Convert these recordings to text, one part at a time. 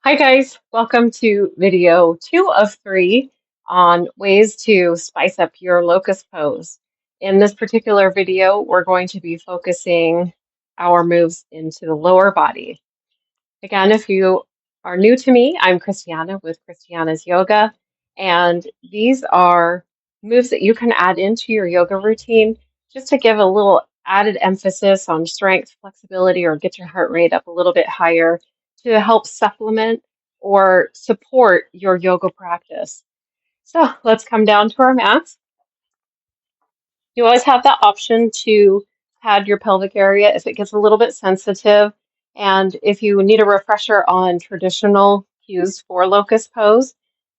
Hi guys, welcome to video 2 of 3 on ways to spice up your locust pose. In this particular video, we're going to be focusing our moves into the lower body. Again, if you are new to me, I'm Christiana with Christiana's Yoga, and these are moves that you can add into your yoga routine just to give a little added emphasis on strength, flexibility, or get your heart rate up a little bit higher to help supplement or support your yoga practice. So let's come down to our mats. You always have that option to pad your pelvic area if it gets a little bit sensitive. And if you need a refresher on traditional cues for locust pose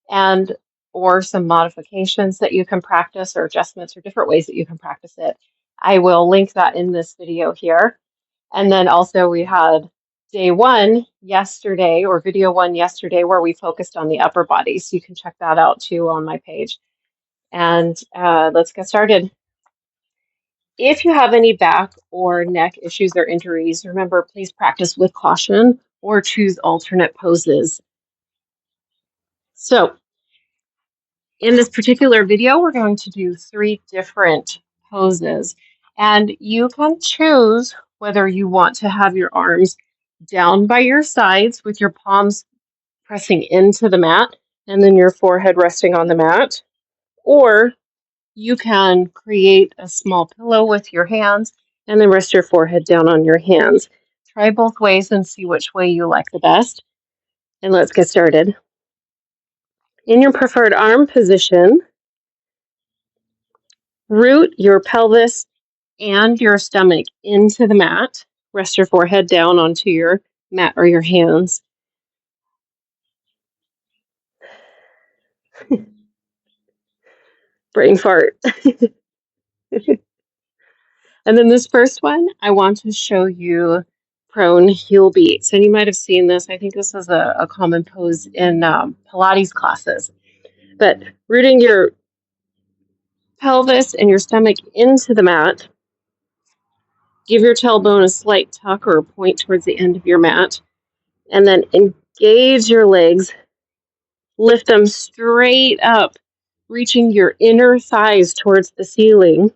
and or some modifications that you can practice or adjustments or different ways that you can practice it, I will link that in this video here. And then also we had day 1 yesterday or video 1 yesterday where we focused on the upper body. So you can check that out too on my page. And let's get started. If you have any back or neck issues or injuries, remember, please practice with caution or choose alternate poses. So in this particular video, we're going to do 3 different poses, and you can choose whether you want to have your arms down by your sides with your palms pressing into the mat and then your forehead resting on the mat, or you can create a small pillow with your hands and then rest your forehead down on your hands. Try both ways and see which way you like the best. And let's get started. In your preferred arm position, root your pelvis and your stomach into the mat. Rest your forehead down onto your mat or your hands. Brain fart. And then this first one, I want to show you prone heel beats. And you might have seen this. I think this is a common pose in Pilates classes. But rooting your pelvis and your stomach into the mat, give your tailbone a slight tuck or a point towards the end of your mat, and then engage your legs, lift them straight up, reaching your inner thighs towards the ceiling,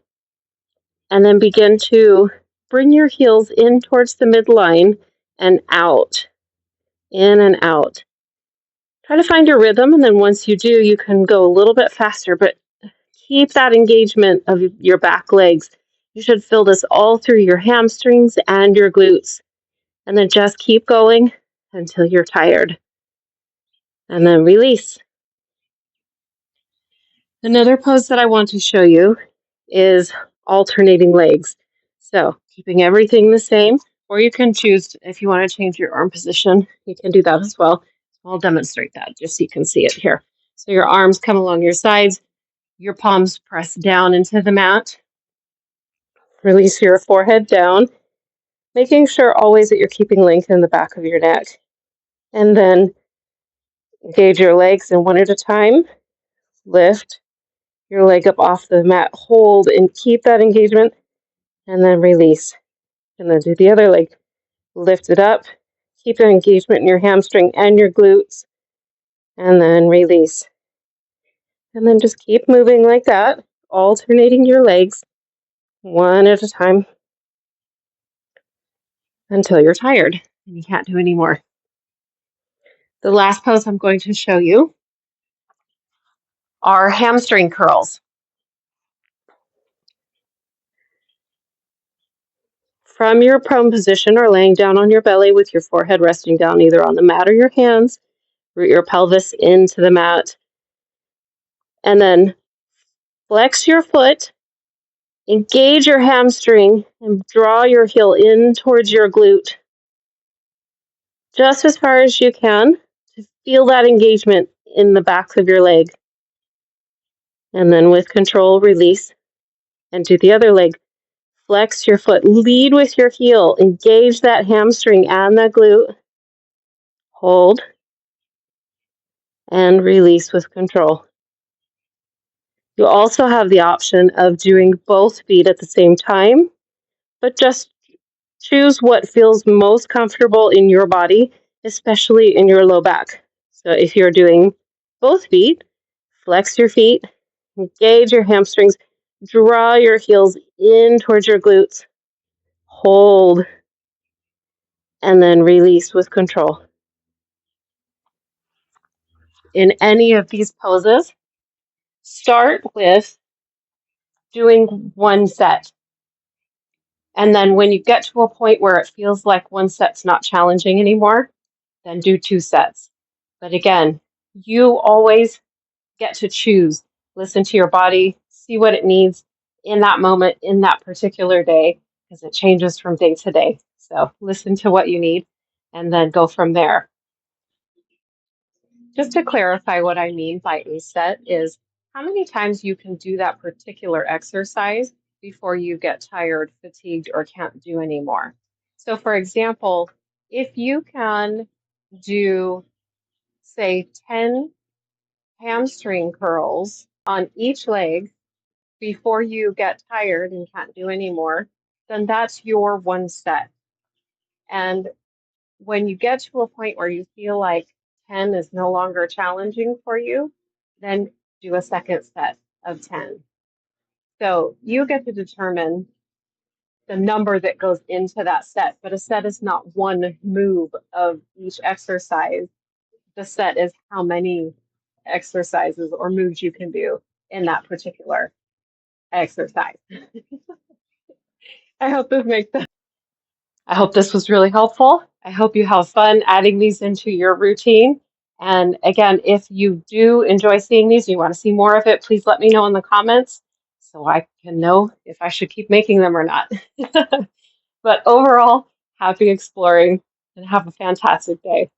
and then begin to bring your heels in towards the midline and out, in and out. Try to find your rhythm, and then once you do, you can go a little bit faster, but keep that engagement of your back legs. You should feel this all through your hamstrings and your glutes, and then just keep going until you're tired, and then release. Another pose that I want to show you is alternating legs. So keeping everything the same, or you can choose, if you want to change your arm position, you can do that as well. I'll demonstrate that just so you can see it here. So your arms come along your sides, your palms press down into the mat. Release your forehead down, making sure always that you're keeping length in the back of your neck. And then engage your legs, and one at a time, lift your leg up off the mat, hold and keep that engagement, and then release. And then do the other leg. Lift it up, keep an engagement in your hamstring and your glutes, and then release. And then just keep moving like that, alternating your legs one at a time until you're tired and you can't do any more. The last pose I'm going to show you are hamstring curls. From your prone position or laying down on your belly with your forehead resting down either on the mat or your hands, root your pelvis into the mat, and then flex your foot, engage your hamstring, and draw your heel in towards your glute just as far as you can to feel that engagement in the back of your leg. And then with control, release and do the other leg. Flex your foot, lead with your heel, engage that hamstring and that glute, hold, and release with control. You also have the option of doing both feet at the same time, but just choose what feels most comfortable in your body especially in your low back. So if you're doing both feet, flex your feet, engage your hamstrings, draw your heels in towards your glutes, hold, and then release with control. In any of these poses, start with doing one set. And then when you get to a point where it feels like one set's not challenging anymore, then do two sets. But again, you always get to choose. Listen to your body, see what it needs in that moment, in that particular day, because it changes from day to day. So listen to what you need and then go from there. Just to clarify what I mean by a set is how many times you can do that particular exercise before you get tired, fatigued, or can't do anymore. So, for example, if you can do, say, 10 hamstring curls on each leg before you get tired and can't do anymore, then that's your one set. And when you get to a point where you feel like 10 is no longer challenging for you, then do a second set of 10. So you get to determine the number that goes into that set, but a set is not one move of each exercise. The set is how many exercises or moves you can do in that particular exercise. I hope this makes sense. I hope this was really helpful. I hope you have fun adding these into your routine. And again, if you do enjoy seeing these, you want to see more of it, please let me know in the comments so I can know if I should keep making them or not. But overall, happy exploring and have a fantastic day.